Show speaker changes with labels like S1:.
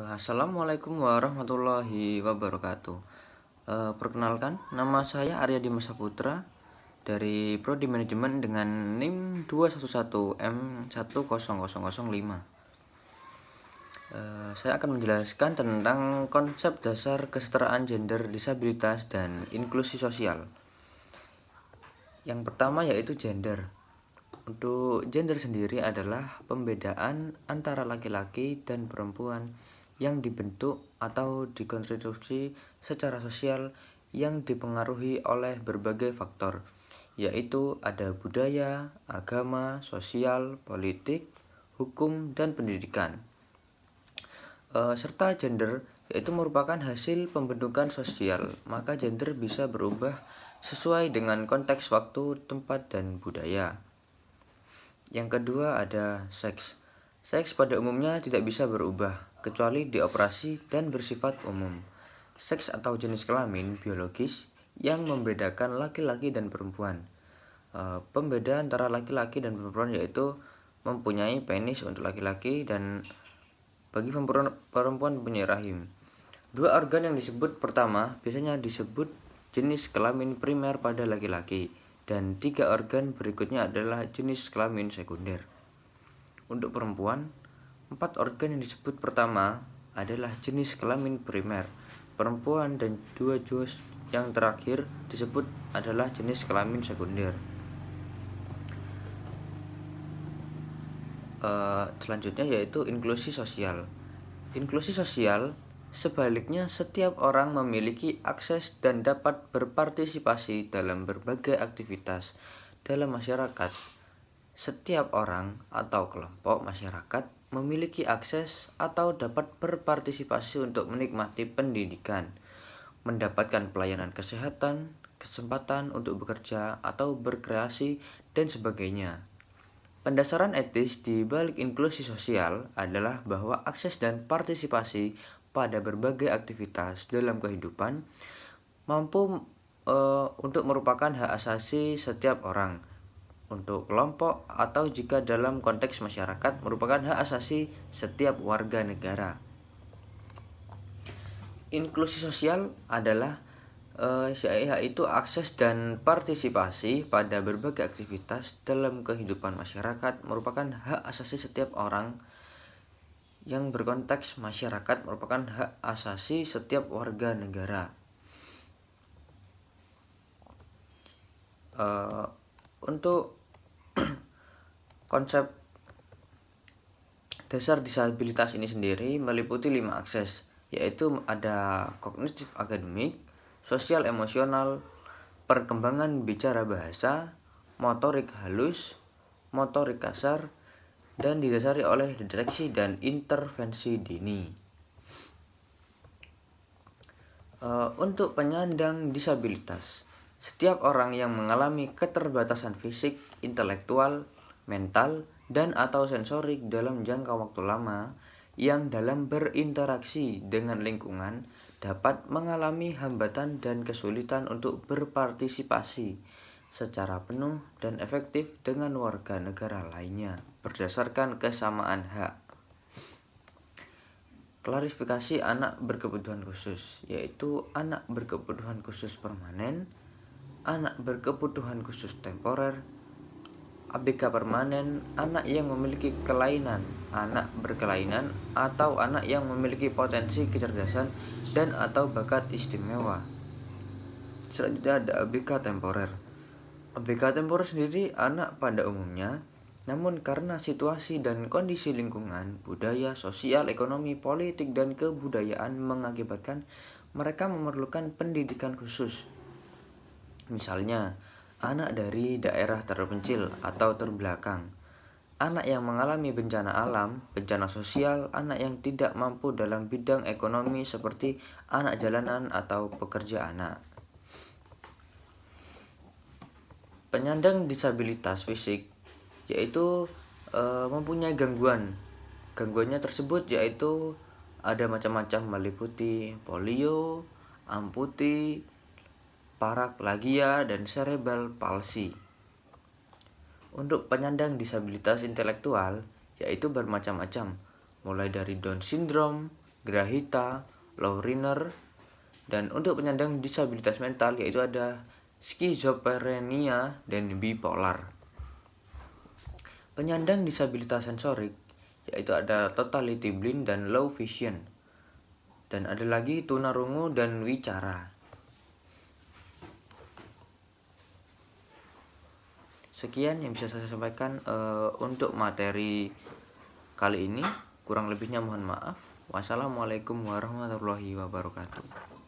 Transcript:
S1: Assalamualaikum warahmatullahi wabarakatuh. Perkenalkan, nama saya Arya Dimas Saputra dari Prodi Manajemen dengan NIM 211M10005. Saya akan menjelaskan tentang konsep dasar kesetaraan gender, disabilitas, dan inklusi sosial. Yang pertama yaitu gender. Untuk gender sendiri adalah pembedaan antara laki-laki dan perempuan yang dibentuk atau dikonstruksi secara sosial yang dipengaruhi oleh berbagai faktor, yaitu ada budaya, agama, sosial, politik, hukum, dan pendidikan. Serta gender yaitu merupakan hasil pembentukan sosial, maka gender bisa berubah sesuai dengan konteks waktu, tempat, dan budaya. Yang kedua ada seks. Seks pada umumnya tidak bisa berubah, kecuali dioperasi dan bersifat umum. Seks atau jenis kelamin biologis yang membedakan laki-laki dan perempuan. Pembeda antara laki-laki dan perempuan yaitu mempunyai penis untuk laki-laki dan bagi perempuan mempunyai rahim. Dua organ yang disebut pertama biasanya disebut jenis kelamin primer pada laki-laki, dan 3 organ berikutnya adalah jenis kelamin sekunder. Untuk perempuan, 4 organ yang disebut pertama adalah jenis kelamin primer perempuan, dan 2 jenis yang terakhir disebut adalah jenis kelamin sekunder. Selanjutnya yaitu inklusi sosial. Inklusi sosial sebaliknya, setiap orang memiliki akses dan dapat berpartisipasi dalam berbagai aktivitas dalam masyarakat. Setiap orang atau kelompok masyarakat memiliki akses atau dapat berpartisipasi untuk menikmati pendidikan, mendapatkan pelayanan kesehatan, kesempatan untuk bekerja atau berkreasi, dan sebagainya. Pendasaran etis di balik inklusi sosial adalah bahwa akses dan partisipasi pada berbagai aktivitas dalam kehidupan mampu untuk merupakan hak asasi setiap orang, untuk kelompok, atau jika dalam konteks masyarakat merupakan hak asasi setiap warga negara. Inklusi sosial adalah yaitu akses dan partisipasi pada berbagai aktivitas dalam kehidupan masyarakat merupakan hak asasi setiap orang yang berkonteks masyarakat merupakan hak asasi setiap warga negara. Untuk konsep dasar disabilitas ini sendiri meliputi 5 akses, yaitu ada kognitif akademik, sosial emosional, perkembangan bicara bahasa, motorik halus, motorik kasar, dan didasari oleh deteksi dan intervensi dini. Untuk penyandang disabilitas, setiap orang yang mengalami keterbatasan fisik, intelektual, mental, dan atau sensorik dalam jangka waktu lama yang dalam berinteraksi dengan lingkungan dapat mengalami hambatan dan kesulitan untuk berpartisipasi secara penuh dan efektif dengan warga negara lainnya berdasarkan kesamaan hak. Klarifikasi anak berkebutuhan khusus, yaitu anak berkebutuhan khusus permanen, anak berkebutuhan khusus temporer, ABK permanen, anak yang memiliki kelainan, anak berkelainan, atau anak yang memiliki potensi kecerdasan dan atau bakat istimewa. Selanjutnya ada ABK temporer. ABK temporer sendiri anak pada umumnya, namun karena situasi dan kondisi lingkungan, budaya, sosial, ekonomi, politik, dan kebudayaan mengakibatkan mereka memerlukan pendidikan khusus. Misalnya, anak dari daerah terpencil atau terbelakang, anak yang mengalami bencana alam, bencana sosial, anak yang tidak mampu dalam bidang ekonomi seperti anak jalanan atau pekerja anak. Penyandang disabilitas fisik yaitu mempunyai gangguan. Gangguannya tersebut yaitu ada macam-macam, meliputi polio, amputi, paraplegia, dan cerebral palsy. Untuk penyandang disabilitas intelektual yaitu bermacam-macam, mulai dari Down syndrome, grahita, low runner. Dan untuk penyandang disabilitas mental yaitu ada skizofrenia dan bipolar. Penyandang disabilitas sensorik yaitu ada totality blind dan low vision. Dan ada lagi tunarungu dan wicara. Sekian yang bisa saya sampaikan untuk materi kali ini. Kurang lebihnya mohon maaf. Wassalamualaikum warahmatullahi wabarakatuh.